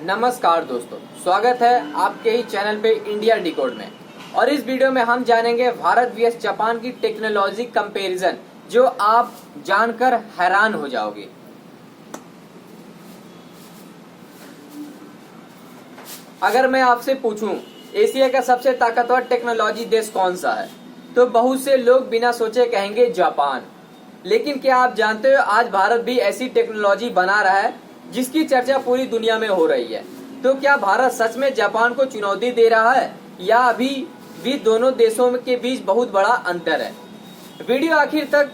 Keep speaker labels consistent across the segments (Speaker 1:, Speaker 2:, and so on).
Speaker 1: नमस्कार दोस्तों, स्वागत है आपके ही चैनल पे इंडिया डिकोड में। और इस वीडियो में हम जानेंगे भारत vs जापान की टेक्नोलॉजी कंपैरिजन, जो आप जानकर हैरान हो जाओगे। अगर मैं आपसे पूछूं एशिया का सबसे ताकतवर टेक्नोलॉजी देश कौन सा है, तो बहुत से लोग बिना सोचे कहेंगे जापान। लेकिन क्या आप जानते हो आज भारत भी ऐसी टेक्नोलॉजी बना रहा है जिसकी चर्चा पूरी दुनिया में हो रही है। तो क्या भारत सच में जापान को चुनौती दे रहा है या अभी भी दोनों देशों के बीच बहुत बड़ा अंतर है? वीडियो आखिर तक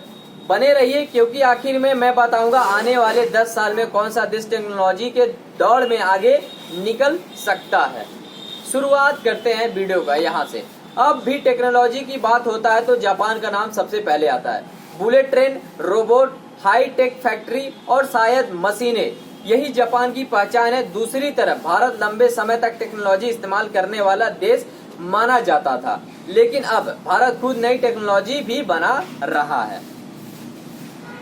Speaker 1: बने रहिए, क्योंकि आखिर में मैं बताऊंगा आने वाले 10 साल में कौन सा देश टेक्नोलॉजी के दौड़ में आगे निकल सकता है। शुरुआत करते हैं वीडियो का यहाँ से। अब भी टेक्नोलॉजी की बात होता है तो जापान का नाम सबसे पहले आता है। Bullet train, robot, high tech factory और शायद मशीनें, यही जापान की पहचान है। दूसरी तरफ भारत लंबे समय तक टेक्नोलॉजी इस्तेमाल करने वाला देश माना जाता था, लेकिन अब भारत खुद नई टेक्नोलॉजी भी बना रहा है।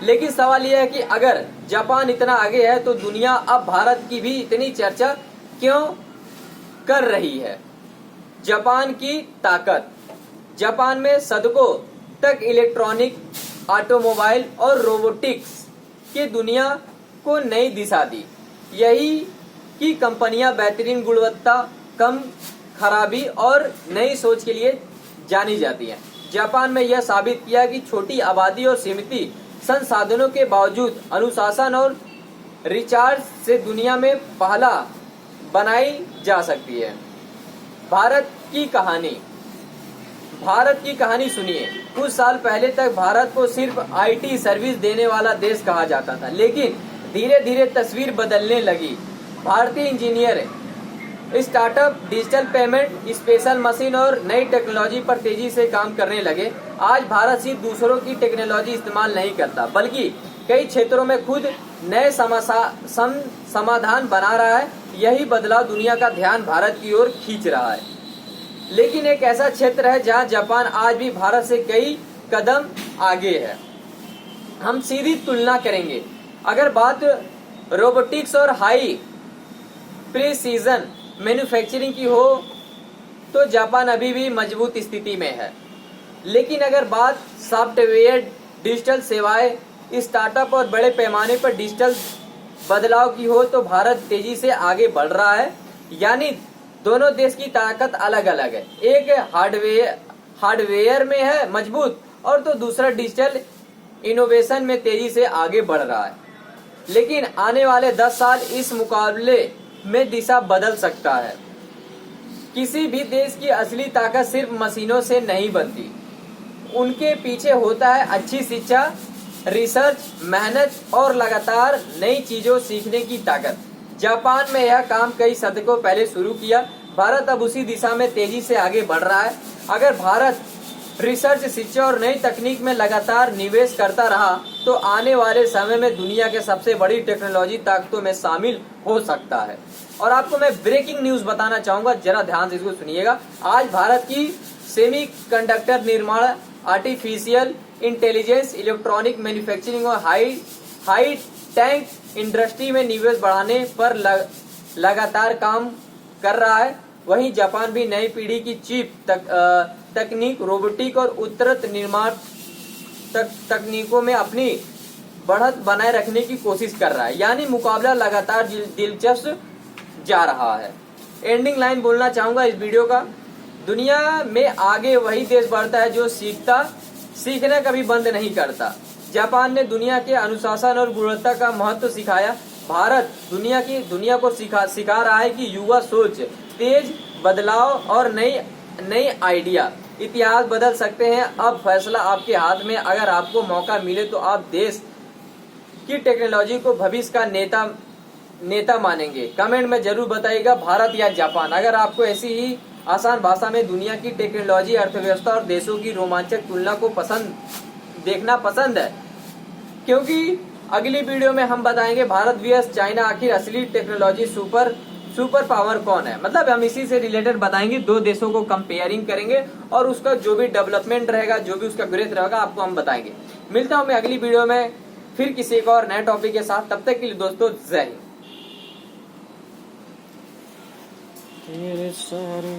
Speaker 1: लेकिन सवाल यह है कि अगर जापान इतना आगे है तो दुनिया अब भारत की भी इतनी चर्चा क्यों कर रही है? जापान की ताकत। जापान में सदकों तक इलेक्ट्रॉनिक, ऑटोमोबाइल और रोबोटिक्स की दुनिया को नई दिशा दी। यही की कंपनियां बेहतरीन गुणवत्ता, कम खराबी और नई सोच के लिए जानी जाती हैं। जापान में यह साबित किया कि छोटी आबादी और सीमित संसाधनों के बावजूद अनुशासन और रिचार्ज से दुनिया में पहला बनाई जा सकती है। भारत की कहानी सुनिए। कुछ साल पहले तक भारत को सिर्फ आईटी सर्विस देने वाला देश कहा जाता था, लेकिन धीरे धीरे तस्वीर बदलने लगी। भारतीय engineer, startup, digital payment, special machine और नई टेक्नोलॉजी पर तेजी से काम करने लगे। आज भारत सिर्फ दूसरों की टेक्नोलॉजी इस्तेमाल नहीं करता, बल्कि कई क्षेत्रों में खुद नए समाधान बना रहा है। यही बदलाव दुनिया का ध्यान भारत की ओर खींच रहा है। लेकिन एक ऐसा क्षेत्र है जहां जापान आज भी भारत से कई कदम आगे है। हम सीधी तुलना करेंगे। अगर बात रोबोटिक्स और हाई प्रिसीजन मैन्युफैक्चरिंग की हो तो जापान अभी भी मजबूत स्थिति में है। लेकिन अगर बात सॉफ्टवेयर, डिजिटल सेवाएं, स्टार्टअप और बड़े पैमाने पर डिजिटल बदलाव की हो तो भारत तेजी से आगे बढ़ रहा है। यानी दोनों देश की ताकत अलग अलग है। एक हार्डवेयर में है मजबूत और तो दूसरा डिजिटल इनोवेशन में तेजी से आगे बढ़ रहा है। लेकिन आने वाले 10 साल इस मुकाबले में दिशा बदल सकता है। किसी भी देश की असली ताकत सिर्फ मशीनों से नहीं बनती, उनके पीछे होता है अच्छी शिक्षा, रिसर्च, मेहनत और लगातार नई चीजों सीखने की ताकत। जापान में यह काम कई दशकों पहले शुरू किया। भारत अब उसी दिशा में तेजी से आगे बढ़ रहा है। अगर भारत रिसर्च, शिक्षा और नई तकनीक में लगातार निवेश करता रहा तो आने वाले समय में दुनिया के सबसे बड़ी टेक्नोलॉजी ताकतों में शामिल हो सकता है। और आपको मैं ब्रेकिंग न्यूज बताना चाहूंगा, जरा ध्यान से इसको सुनिएगा। आज भारत की सेमीकंडक्टर निर्माण, आर्टिफिशियल इंटेलिजेंस, इलेक्ट्रॉनिक मैन्युफैक्चरिंग और हाई टेक इंडस्ट्री में निवेश बढ़ाने पर लगातार काम कर रहा है। वहीं जापान भी नई पीढ़ी की चिप तकनीक, रोबोटिक और उत्तरत निर्माण तकनीकों में अपनी बढ़त बनाए रखने की कोशिश कर रहा है। यानी मुकाबला लगातार दिलचस्प जा रहा है। एंडिंग लाइन बोलना चाहूंगा इस वीडियो का। दुनिया में आगे वही देश बढ़ता है जो सीखना कभी बंद नहीं करता। जापान ने दुनिया के अनुशासन और गुणवत्ता का महत्व सिखाया। भारत दुनिया को सिखा रहा है कि युवा सोच, तेज बदलाव और नई आइडिया इतिहास बदल सकते हैं। अब फैसला आपके हाथ में। अगर आपको मौका मिले तो आप देश की टेक्नोलॉजी को भविष्य का नेता मानेंगे। कमेंट में जरूर बताइएगा, भारत या जापान। अगर आपको ऐसी ही आसान भाषा में दुनिया की टेक्नोलॉजी, अर्थव्यवस्था और देशों की रोमांचक तुलना को देखना पसंद है, क्योंकि अगली वीडियो में हम बताएंगे भारत vs चाइना, आखिर असली टेक्नोलॉजी सुपर पावर कौन है। मतलब हम इसी से रिलेटेड बताएंगे, दो देशों को कंपेयरिंग करेंगे और उसका जो भी डेवलपमेंट रहेगा, जो भी उसका ग्रोथ रहेगा, आपको हम बताएंगे। मिलता हूं मैं अगली वीडियो में फिर किसी एक और नए टॉपिक के साथ। तब तक के लिए दोस्तों, जय हिंद। तेरे सारे